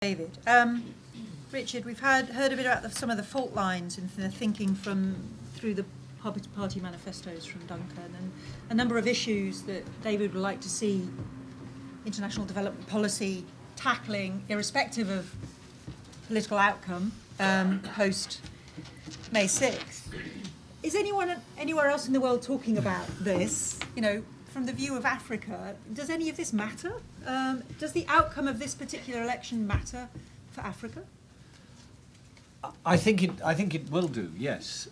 David. Richard, we've heard a bit about some of the fault lines in the thinking through the party manifestos from Duncan, and a number of issues that David would like to see international development policy tackling, irrespective of political outcome, post May 6th. Is anyone anywhere else in the world talking about this? You know, from the view of Africa, does any of this matter? Does the outcome of this particular election matter for Africa? I think it will do, yes,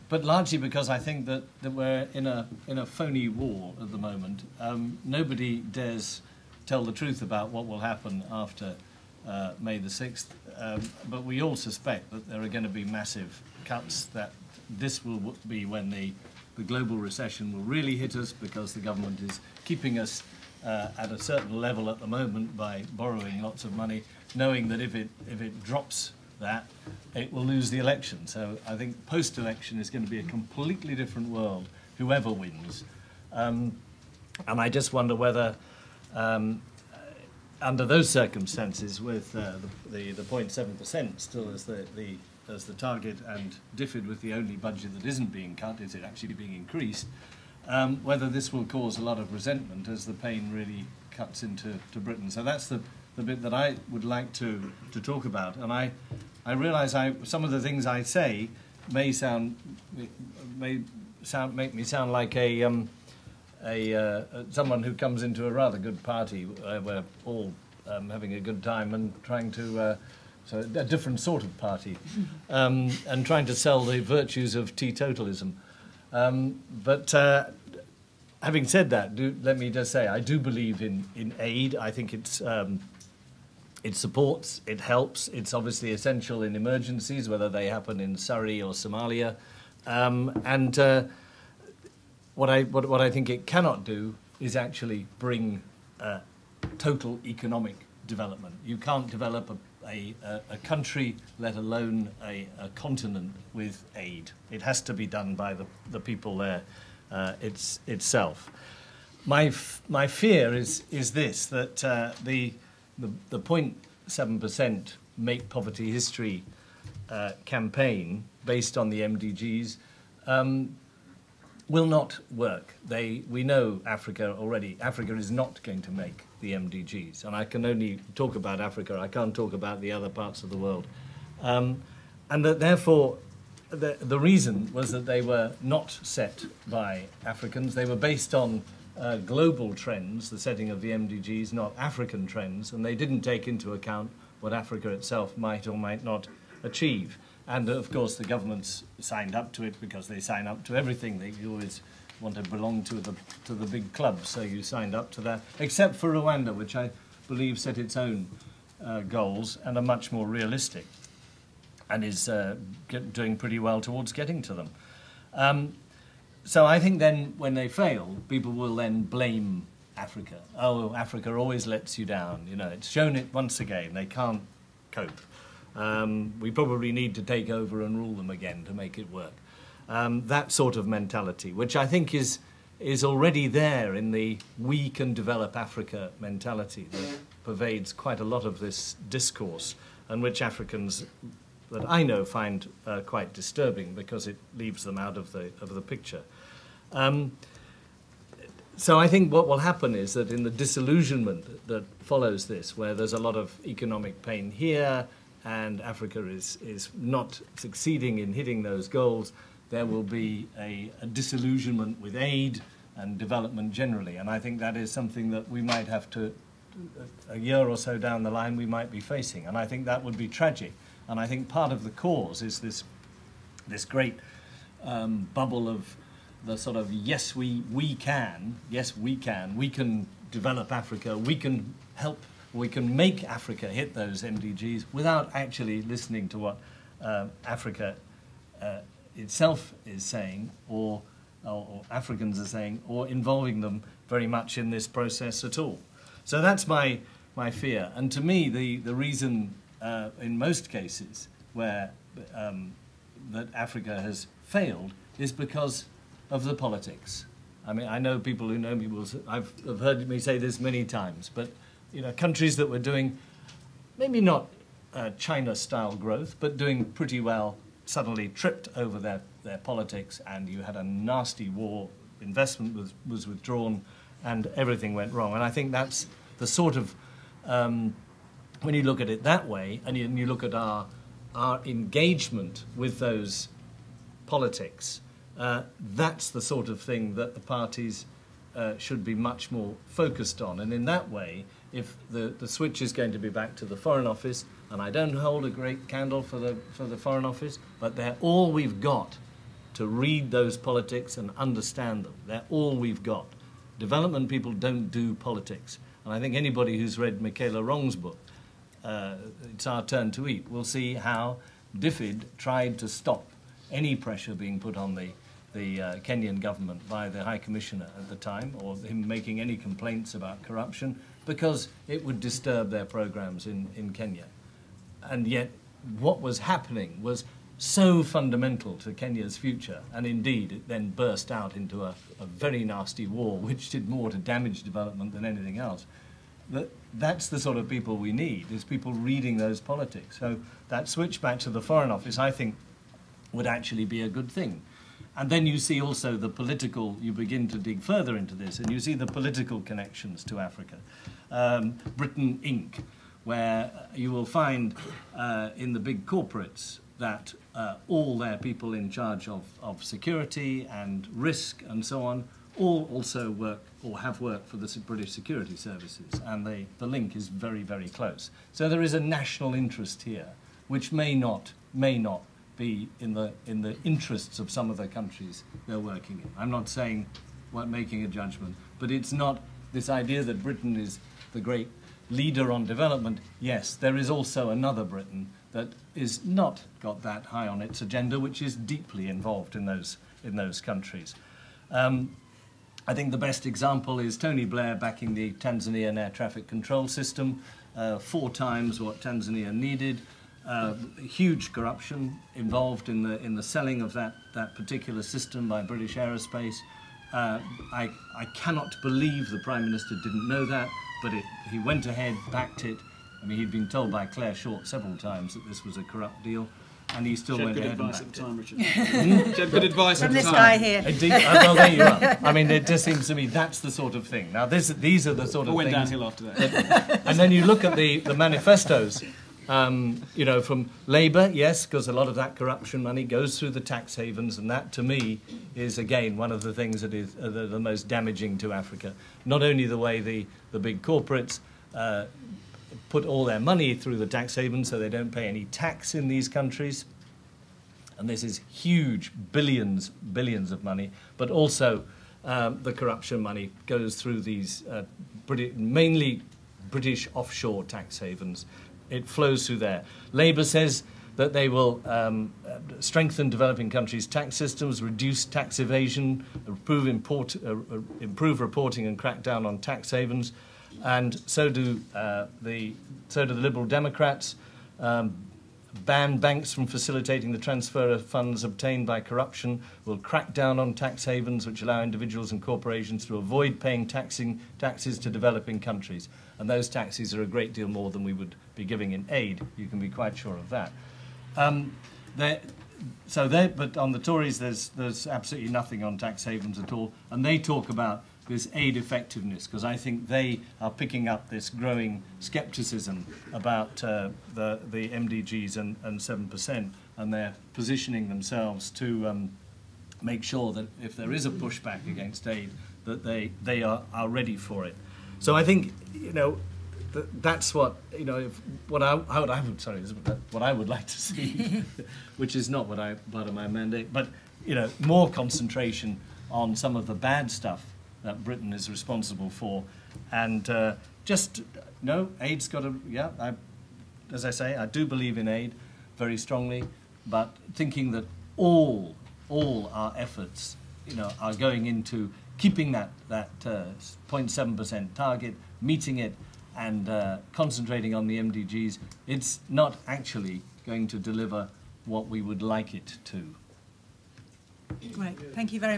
but largely because I think that we're in a phony war at the moment. Nobody dares tell the truth about what will happen after May the 6th, but we all suspect that there are going to be massive cuts, that this will be when the global recession will really hit us, because the government is keeping us at a certain level at the moment by borrowing lots of money, knowing that if it drops that, it will lose the election. So I think post-election is going to be a completely different world, whoever wins. And I just wonder whether, under those circumstances, with the 0.7% still as the target, and DFID with the only budget that isn't being cut, is it actually being increased, whether this will cause a lot of resentment as the pain really cuts into Britain. So that's the bit that I would like to talk about. And I realise some of the things I say may make me sound like someone who comes into a rather good party where we're all having a good time and trying to so a different sort of party, and trying to sell the virtues of teetotalism. But having said that, let me just say I do believe in aid. I think it supports, it helps. It's obviously essential in emergencies, whether they happen in Surrey or Somalia. And what I think it cannot do is actually bring total economic development. You can't develop a country, let alone a continent, with aid. It has to be done by the people there itself. My fear is this, that the 0.7% Make Poverty History campaign based on the MDGs will not work. We know Africa already. Africa is not going to make the MDGs, and I can only talk about Africa. I can't talk about the other parts of the world. And that therefore, the reason was that they were not set by Africans. They were based on global trends, the setting of the MDGs, not African trends, and they didn't take into account what Africa itself might or might not achieve. And of course the governments signed up to it because they sign up to everything. You always want to belong to the big club, so you signed up to that, except for Rwanda, which I believe set its own goals and are much more realistic, and is doing pretty well towards getting to them. So I think then when they fail, people will then blame Africa. Oh, Africa always lets you down. You know, it's shown it once again. They can't cope. We probably need to take over and rule them again to make it work. That sort of mentality, which I think is already there in the we can develop Africa mentality that pervades quite a lot of this discourse, and which Africans that I know find quite disturbing because it leaves them out of the picture. So I think what will happen is that in the disillusionment that follows this, where there's a lot of economic pain here and Africa is not succeeding in hitting those goals, there will be a disillusionment with aid and development generally. And I think that is something that we might have to, a year or so down the line, we might be facing. And I think that would be tragic. And I think part of the cause is this great bubble of the sort of yes we can develop Africa, we can help, we can make Africa hit those MDGs without actually listening to what Africa itself is saying, or Africans are saying, or involving them very much in this process at all. So that's my fear. And to me, the reason in most cases where that Africa has failed is because of the politics. I mean, I know people who know me will. I've heard me say this many times, but you know, countries that were doing maybe not China-style growth, but doing pretty well, suddenly tripped over their politics, and you had a nasty war, investment was withdrawn, and everything went wrong. And I think that's the sort of, when you look at it that way, and you look at our engagement with those politics, that's the sort of thing that the parties should be much more focused on. And in that way, if the switch is going to be back to the Foreign Office, and I don't hold a great candle for the Foreign Office, but they're all we've got to read those politics and understand them. They're all we've got. Development people don't do politics. And I think anybody who's read Michaela Wrong's book, It's Our Turn to Eat, will see how DFID tried to stop any pressure being put on the Kenyan government by the High Commissioner at the time, or him making any complaints about corruption, because it would disturb their programs in Kenya. And yet what was happening was so fundamental to Kenya's future, and indeed it then burst out into a very nasty war which did more to damage development than anything else. That's the sort of people we need, is people reading those politics. So that switch back to the Foreign Office, I think, would actually be a good thing. And then you see also the political, you begin to dig further into this, and you see the political connections to Africa. Britain Inc., where you will find in the big corporates that all their people in charge of security and risk and so on all also work or have worked for the British security services, and the link is very, very close. So there is a national interest here, which may not be in the interests of some of the countries they're working in. I'm not saying making a judgment, but it's not this idea that Britain is the great leader on development. Yes, there is also another Britain that is not got that high on its agenda, which is deeply involved in those countries. I think the best example is Tony Blair backing the Tanzanian air traffic control system, 4 times what Tanzania needed. Huge corruption involved in the selling of that particular system by British Aerospace. I cannot believe the Prime Minister didn't know that, but he went ahead, backed it. I mean, he'd been told by Claire Short several times that this was a corrupt deal, and he still went ahead and backed it. She had good advice at From the this time. guy here. Indeed, well, there you are. I mean, it just seems to me that's the sort of thing. Now, these are the sort of Went things. downhill after that. And then you look at the manifestos, you know, from Labour, yes, because a lot of that corruption money goes through the tax havens, and that, to me, is, again, one of the things that is the most damaging to Africa. Not only the way the big corporates put all their money through the tax havens so they don't pay any tax in these countries, and this is huge, billions of money, but also the corruption money goes through these mainly British offshore tax havens. It flows through there. Labour says that they will strengthen developing countries' tax systems, reduce tax evasion, improve reporting and crack down on tax havens, and so do the Liberal Democrats. Ban banks from facilitating the transfer of funds obtained by corruption, will crack down on tax havens which allow individuals and corporations to avoid paying taxes to developing countries. And those taxes are a great deal more than we would be giving in aid. You can be quite sure of that. But on the Tories, there's absolutely nothing on tax havens at all. And they talk about this aid effectiveness, because I think they are picking up this growing scepticism about the MDGs and 7%, and they're positioning themselves to make sure that if there is a pushback against aid, that they are ready for it. So I think, you know, that's what, you know, what I would like to see, which is not part of my mandate, but, you know, more concentration on some of the bad stuff that Britain is responsible for, and aid's got to, as I say, I do believe in aid very strongly, but thinking that all our efforts, you know, are going into keeping that 0.7% target, meeting it, and concentrating on the MDGs, it's not actually going to deliver what we would like it to. Great, thank you very much.